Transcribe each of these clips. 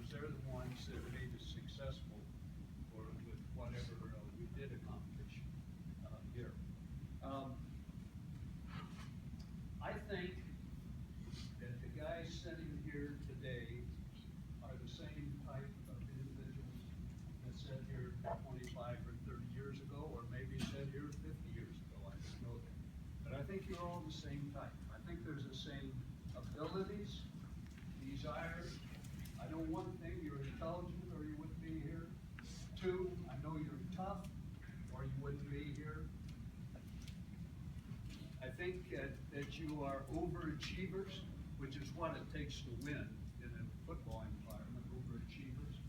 they're the ones that made us successful with whatever we did accomplish here. I think that the guys sitting here today are the same type of individuals that sat here 25 or 30 years ago, or maybe sat here 50 years ago. I don't know that. But I think you're all the same type. I think there's the same abilities, desires. I know one thing, you're intelligent or you wouldn't be here. Two, I know you're tough or you wouldn't be here. I think that you are overachievers, which is what it takes to win in a football environment, overachievers.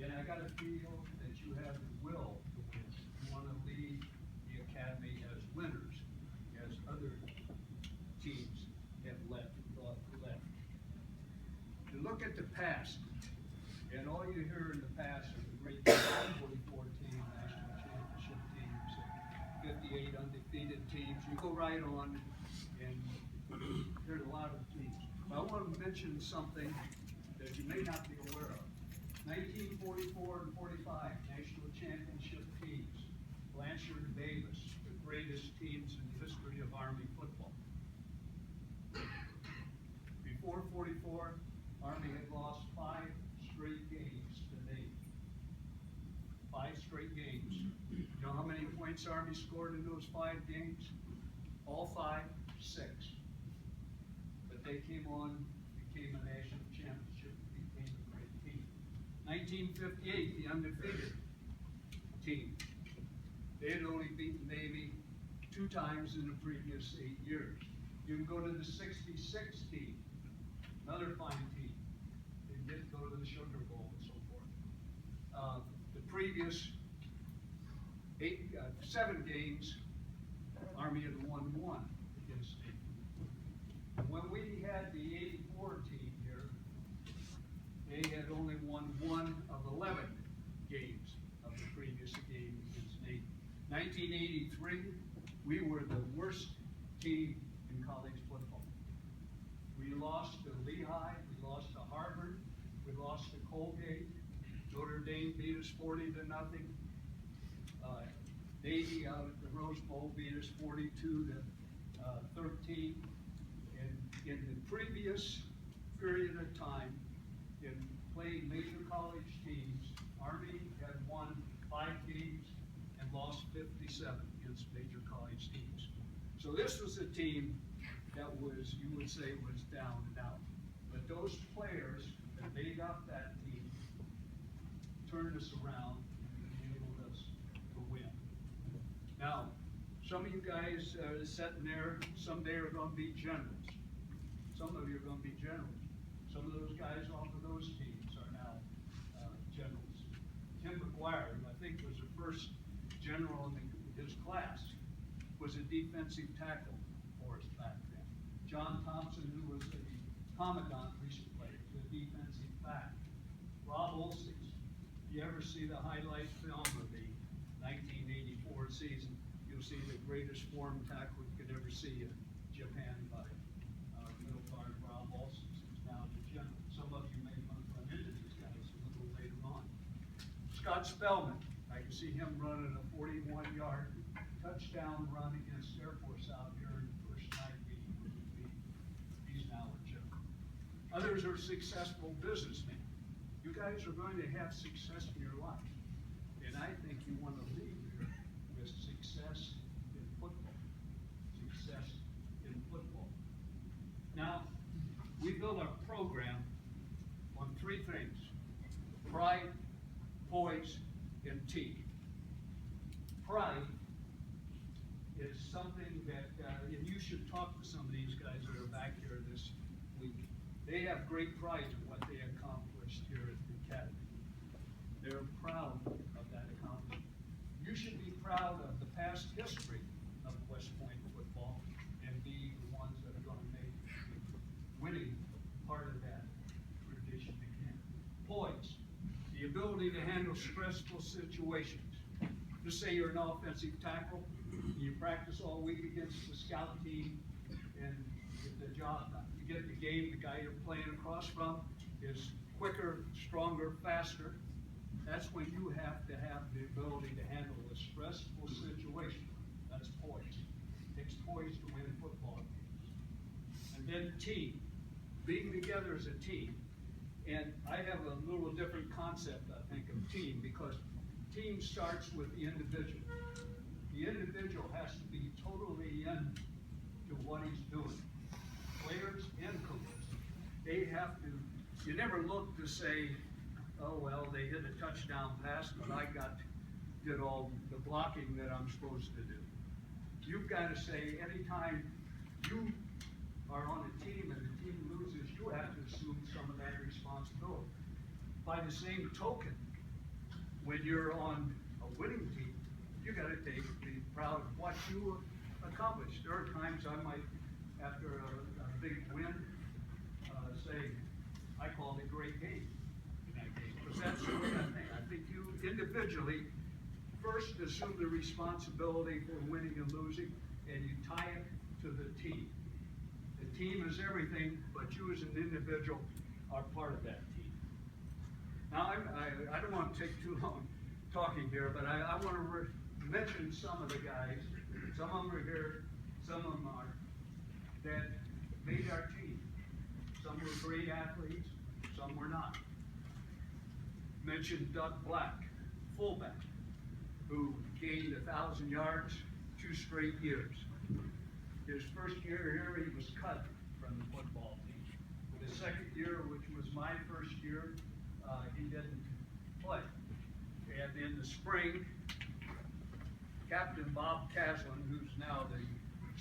And I got to feel that you have the will to win. You want to lead the academy as winners, as other teams have left. You look at the past, and all you hear in the past are the great 44 team national championship teams, 58 undefeated teams. You go right on, and there's a lot of teams. But I want to mention something that you may not be aware of. 1944 and 45 national championship teams. Blanchard and Davis, the greatest teams in the history of Army football. Before 44, Army had lost 5 straight games to Navy. 5 straight games. You know how many points Army scored in those 5 games? All 5, 6. But they came on, became a national championship, became a great team. 1958, the undefeated team. They had only beaten Navy 2 times in the previous 8 years. You can go to the 66 team, another fine team. They did go to the Sugar Bowl and so forth. The previous 7 games, Army had won 1 against Navy. And when we had the 84 team here, they had only won 1 of 11 games of the previous game against Navy. 1983, we were the worst team in college football. We lost to Lehigh, we lost to Harvard, we lost to Colgate. Notre Dame beat us 40-0. Navy out at the Rose Bowl beat us 42-13. And in the previous period of time, in playing major college teams, Army had won 5 games and lost 57 against major college teams. So this was a team that was, you would say, was down and out. But those players that made up that team turned us around and enabled us to win. Now, some of you guys sitting there someday are going to be generals. Some of you are going to be generals. Some of those guys off of those teams are now generals. Tim McGuire, who I think was the first general in his class, was a defensive tackle for us back then. John Thompson, who was a commandant recently, was a defensive back. Rob Olsey, if you ever see the highlight film of the 1984 season, you'll see the greatest form tackle you could ever see in Japan by middle guard Rob Olsey, who's now the general. Some of you may run into these guys a little later on. Scott Spellman, I can see him running a 41-yard touchdown run against Air Force out here in the first night meeting. He's now a general. Others are successful businessmen. You guys are going to have success in your life. And I think you want to leave here with success in football. Success in football. Now, we build our program on 3 things: pride, poise, and team. Pride is something that, and you should talk to some of these guys that are back here this week. They have great pride in what they accomplished here at the academy. They're proud of that accomplishment. You should be proud of the past history of West Point football and be the ones that are going to make winning part of that tradition again. Poise, the ability to handle stressful situations. Just say you're an offensive tackle, you practice all week against the scout team, and you get the job done. You get the game, the guy you're playing across from is quicker, stronger, faster. That's when you have to have the ability to handle a stressful situation. That's poise. It takes poise to win football games. And then team, being together as a team. And I have a little different concept, I think, of team, because team starts with the individual. The individual has to be totally into what he's doing. Players and coaches, they have to, you never look to say, oh, well, they hit a touchdown pass, but I did all the blocking that I'm supposed to do. You've got to say, anytime you are on a team and the team loses, you have to assume some of that responsibility. By the same token, when you're on a winning team, you got to be proud of what you accomplished. There are times I might, after a big win, say, I called it a great game in that game. Because that's the way I think. I think you individually first assume the responsibility for winning and losing, and you tie it to the team. The team is everything, but you as an individual are part of that team. Now, I don't want to take too long talking here, but I want to mention some of the guys. Some of them are here, some of them aren't, that made our team. Some were great athletes, some were not. Mentioned Doug Black, fullback, who gained 1,000 yards 2 straight years. His first year here, he was cut from the football team. The second year, which was my first year, he didn't play. And in the spring, Captain Bob Caslin, who's now the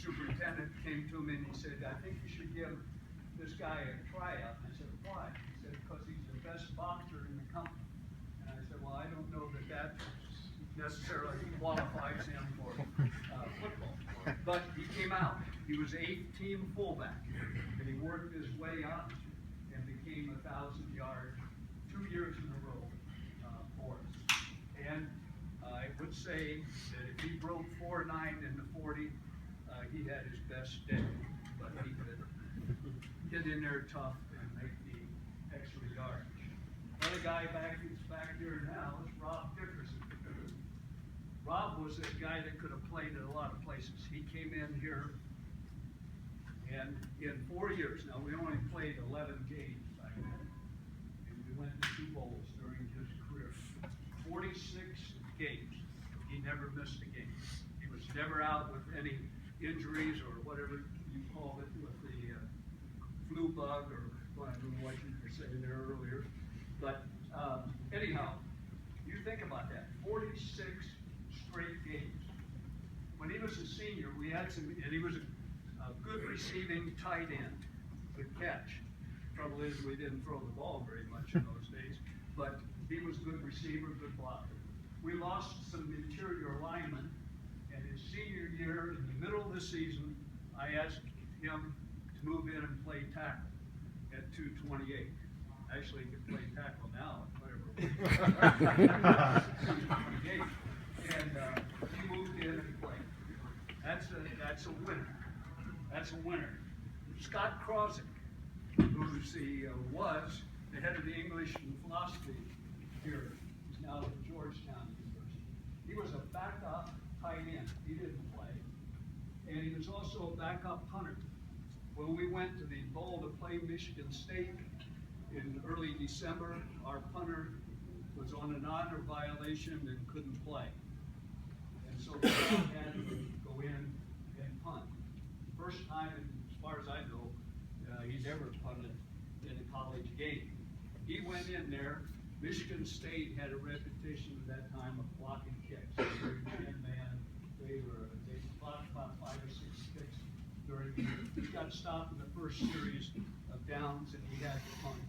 superintendent, came to me and he said, I think you should give this guy a tryout. And I said, why? He said, because he's the best boxer in the company. And I said, well, I don't know that necessarily qualifies him for football. But he came out. He was 8-team fullback. And he worked his way up and became 1,000-yard 2 years in a row for us. And I would say that if he broke 4.9 in the 40, he had his best day. But he could get in there tough and make the extra yards. Another guy who's back here now is Rob Dickerson. Rob was a guy that could have played in a lot of places. He came in here, and in 4 years, now we only played 11 games back then, and we went to 2 bowls during his career. 46 games. He never missed a game. He was never out with any injuries or whatever you call it, with the flu bug, or well, I don't know what you were saying there earlier. But anyhow, you think about that, 46 straight games. When he was a senior, we had some, and he was a good receiving tight end, good catch. Trouble is, we didn't throw the ball very much in those days, but he was a good receiver, good blocker. We lost some interior linemen, and his senior year, in the middle of the season, I asked him to move in and play tackle at 228. Actually, he could play tackle now, whatever. And he moved in and played. That's a winner. That's a winner. Scott Krosick, who's was the head of the English and philosophy here. He's now at Georgetown University. He was a backup tight end. He didn't play. And he was also a backup punter. When we went to the bowl to play Michigan State in early December, our punter was on an honor violation and couldn't play. And so we had to go in and punt. First time, as far as I know, he's ever punted in a college game. He went in there. Michigan State had a reputation at that time of blocking kicks. They were 10-man. They blocked about 5 or 6 kicks during the year. He got stopped in the first series of downs, and he had to punt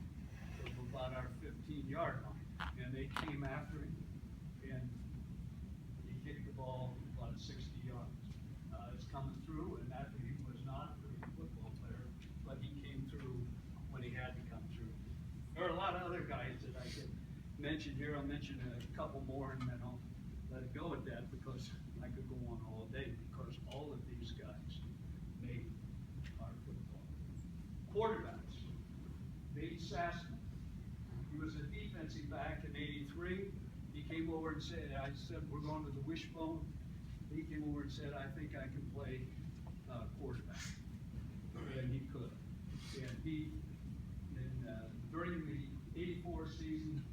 from about our 15-yard line. And they came after him, and he kicked the ball about 60 yards. It's coming through, and that he was not a good football player, but he came through when he had to come through. There are a lot of other guys that I could mention here. I'll mention a couple more, and then I'll let it go at that, because I could go on all day, because all of these guys made our football. Quarterbacks, Nate Sassman, He was a defensive back in '83. He came over and said, I said, we're going to the wishbone. He came over and said, I think I can play quarterback. And he could. And he, during the '84 season,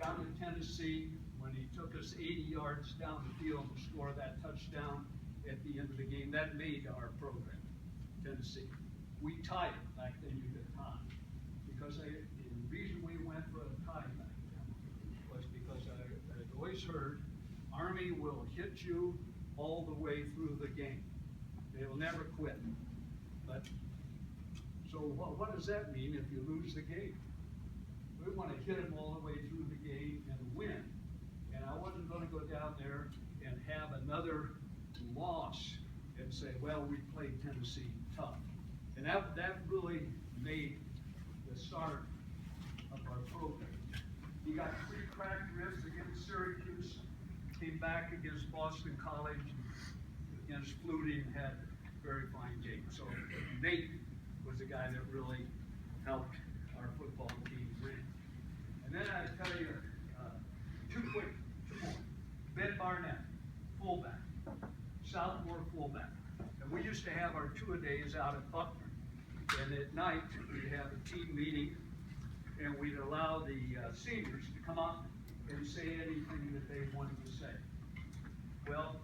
down in Tennessee, when he took us 80 yards down the field to score that touchdown at the end of the game, that made our program, Tennessee. We tied it back then. You could tie. Because the reason we went for a tie back then was because I'd always heard Army will hit you all the way through the game. They will never quit. But so what does that mean if you lose the game? We want to hit them all the way through the game and win. And I wasn't going to go down there and have another loss and say, well, we played Tennessee tough. And that really made the start of our program. He got 3 cracked ribs against Syracuse, came back against Boston College, against Flutie, and had a very fine game. So Nate was the guy that really helped our football team win. And then I tell you, two more. Ben Barnett, fullback, sophomore fullback. And we used to have our two-a-days out at Buckner. And at night, we'd have a team meeting, and we'd allow the seniors to come up and say anything that they wanted to say. Well,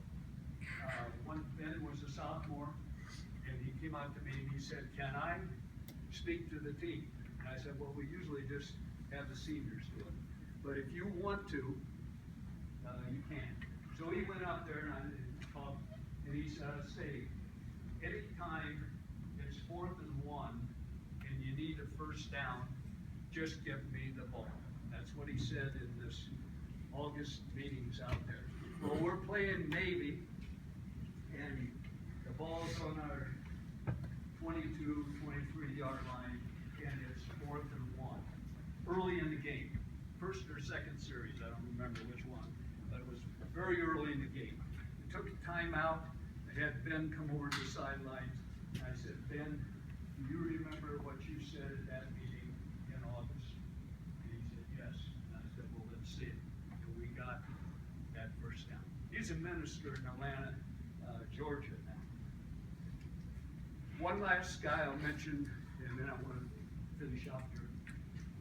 Ben was a sophomore, and he came out to me and he said, can I speak to the team? And I said, well, we usually just have the seniors do it. But if you want to, you can. So he went out there and I talked, and he said, say, anytime it's 4th and 1 and you need a first down, just give me the ball. That's what he said in this August meetings out there. Well, we're playing Navy, and the ball's on our 22, 23-yard line, and it's 4th and 1. Early in the game, first or second series, I don't remember which one, but it was very early in the game. We took a timeout. I had Ben come over to the sidelines. I said, Ben, do you remember what you said at that meeting in August? And he said, yes. And I said, well, let's see it. And we got that first down. He's a minister in Atlanta, Georgia now. One last guy I'll mention, and then I want to finish up here.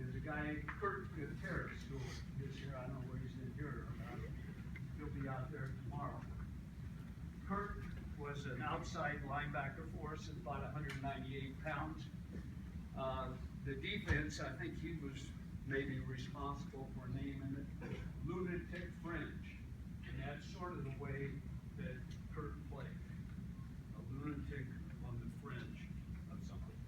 There's a guy, Kurt Gutierrez, who is here. I don't know where he's in here. He'll be out there tomorrow. Kurt was an outside linebacker for us at about 198 pounds. The defense, I think he was maybe responsible for naming it lunatic fringe. And that's sort of the way that Kurt played. A lunatic on the fringe of something.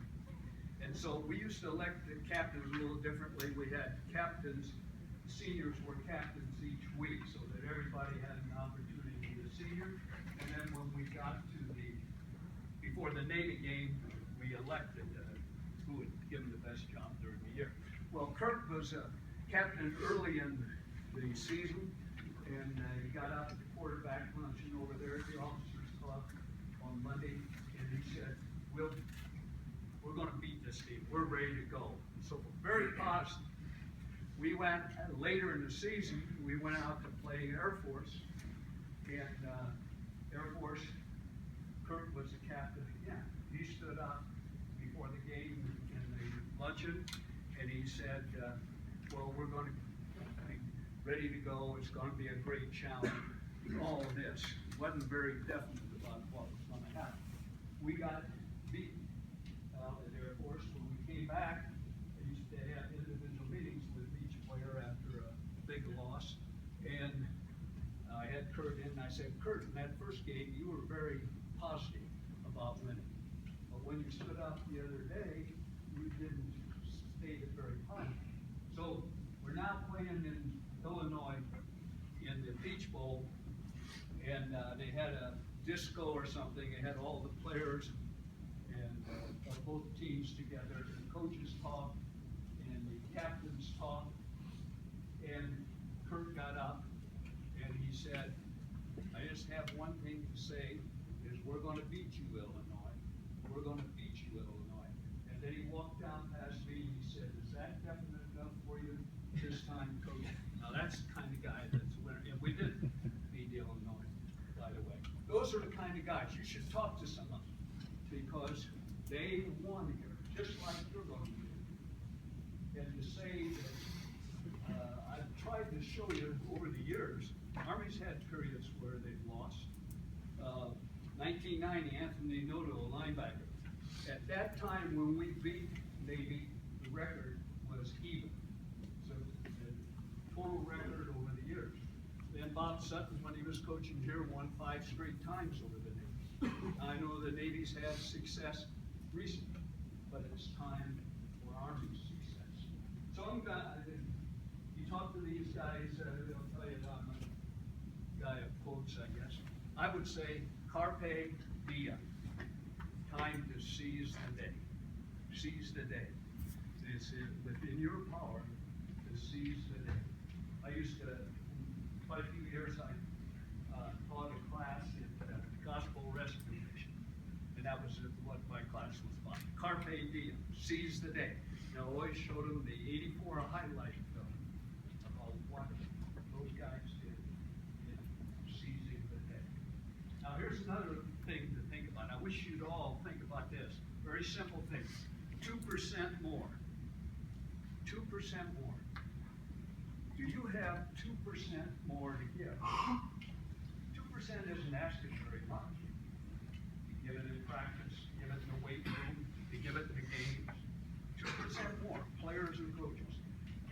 And so we used to elect the captains a little differently. We had captains, seniors were captains each week so that everybody had an opportunity to be a senior. And then when we got to before the Navy game, we elected who would give him the best job during the year. Well, Kurt was a captain early in the season, and he got out at the quarterback luncheon over there at the officers club on Monday, and he said, we're going to beat this team. We're ready to go. So very positive. We went later in the season, we went out to play Air Force, and Air Force, Kurt was the captain again. He stood up before the game in the luncheon, and he said, well, we're going to be ready to go. It's going to be a great challenge. All of this wasn't very definite about what was going to happen. We got beaten at Air Force. When we came back, they used to have individual meetings with each player after a big loss. And I had Kurt in, and I said, Kurt, in that first game, you were very positive about winning. But when you stood up the other day, you didn't state it very positive. So we're now playing in Illinois in the Peach Bowl, and they had a disco or something. They had all the players and both teams together. The coaches talked and the captains talked. And Kurt got up and he said, I just have one thing to say, is we're going to beat you, Illinois. We're going to beat you, Illinois. And then he walked down past me and he said, is that definite enough for you? guys. You should talk to some of them because they won here, just like you're going to do. And to say that I've tried to show you over the years, Army's had periods where they've lost. 1990, Anthony Noto, a linebacker. At that time when we beat Navy, the record was even. So the total record over the years. Then Bob Sutton, when he was coaching here, won 5 straight times over the Navy. I know the Navy's had success recently, but it's time for Army's success. So you talk to these guys, they'll tell you that I'm a guy of quotes, I guess. I would say, carpe diem, time to seize the day. Seize the day. It's within your power to seize the day. I used to, quite a few years, I taught a class in gospel restoration, and that was what my class was about. Carpe diem, seize the day. And I always showed them the 84 highlight film about what those guys did in seizing the day. Now here's another thing to think about. I wish you'd all think about this. Very simple thing. 2% more. 2% more. Do you have 2% more to give? 2% isn't asking very much. You give it in practice, you give it in the weight room, you give it in the games. 2% more, players and coaches.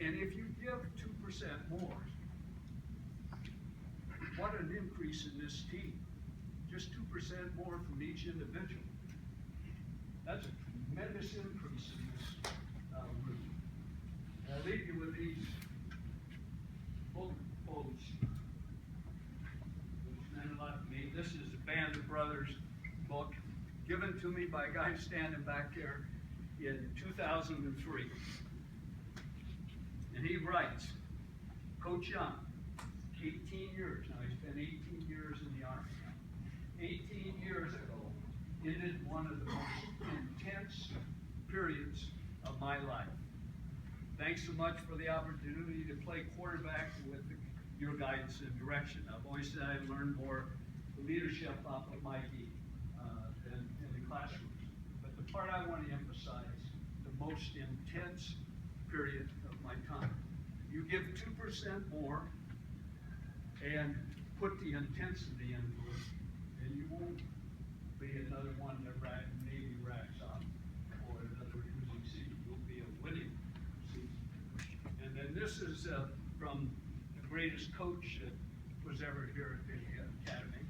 And if you give 2% more, what an increase in this team. Just 2% more from each individual. That's a tremendous increase in this group. I'll leave you with these bullet quotes, which meant a lot to me. This is the Band of Brothers book, given to me by a guy standing back there in 2003. And he writes, Coach Young, 18 years, now he's been 18 years in the Army now. 18 years ago, ended one of the most intense periods of my life. Thanks so much for the opportunity to play quarterback with your guidance and direction. I've always said I've learned more leadership off of Mikey than in the classrooms. But the part I want to emphasize, the most intense period of my time. You give 2% more and put the intensity into it, and you won't be another one that Navy racks up or another losing season. You'll be a winning season. And then this is from the greatest coach that was ever here at the Academy,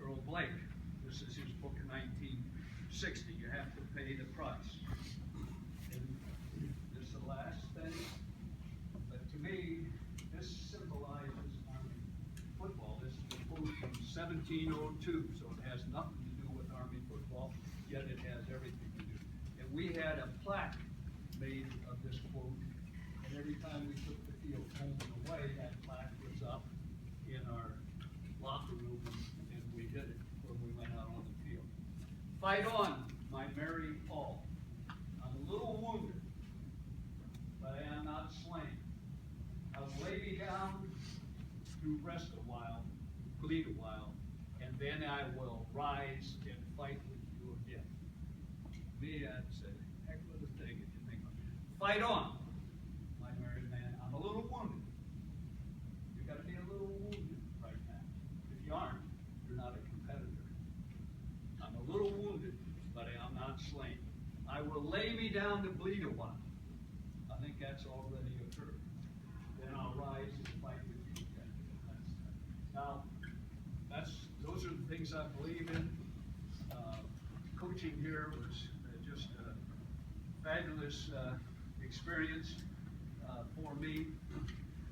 Earl Blake. This is his book in 1960. You have to pay the price. And this is the last thing. But to me, this symbolizes Army football. This is a quote from 1702, so it has nothing to do with Army football, yet it has everything to do. And we had a plaque made of this quote, and every time we took the field home and away, that plaque was up in our locker room, and we did it when we went out on the field. Fight on, my merry all. I'm a little wounded, but I am not slain. I will lay me down to rest a while, bleed a while, and then I will rise and fight with you again. To me, that's a heck of a thing if you think of it. Fight on, my merry man. I'm a little wounded. You've got to be a little wounded right now. If you aren't, you're not a competitor. I'm a little wounded, but I am not slain. I will lay me down to bleed a while. I think that's already occurred. Then I'll rise and fight with you again. Now, those are the things I believe in. Coaching here was just a fabulous experience for me,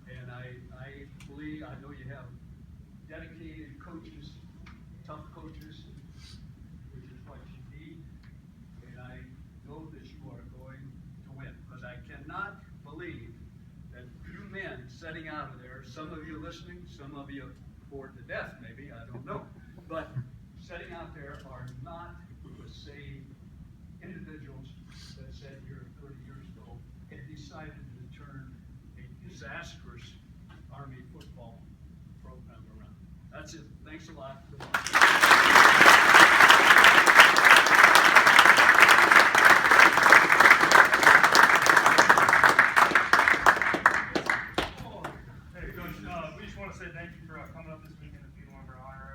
and I believe, I know you have dedicated coaches, tough coaches, which is what you need, and I know that you are going to win, because I cannot believe that you men sitting out of there, some of you listening, some of you bored to death maybe, I don't know, but sitting out there are not the same individuals that sat here 30 years ago and decided to turn a disastrous Army football program around. That's it. Thanks a lot. coming up this weekend to feed one of our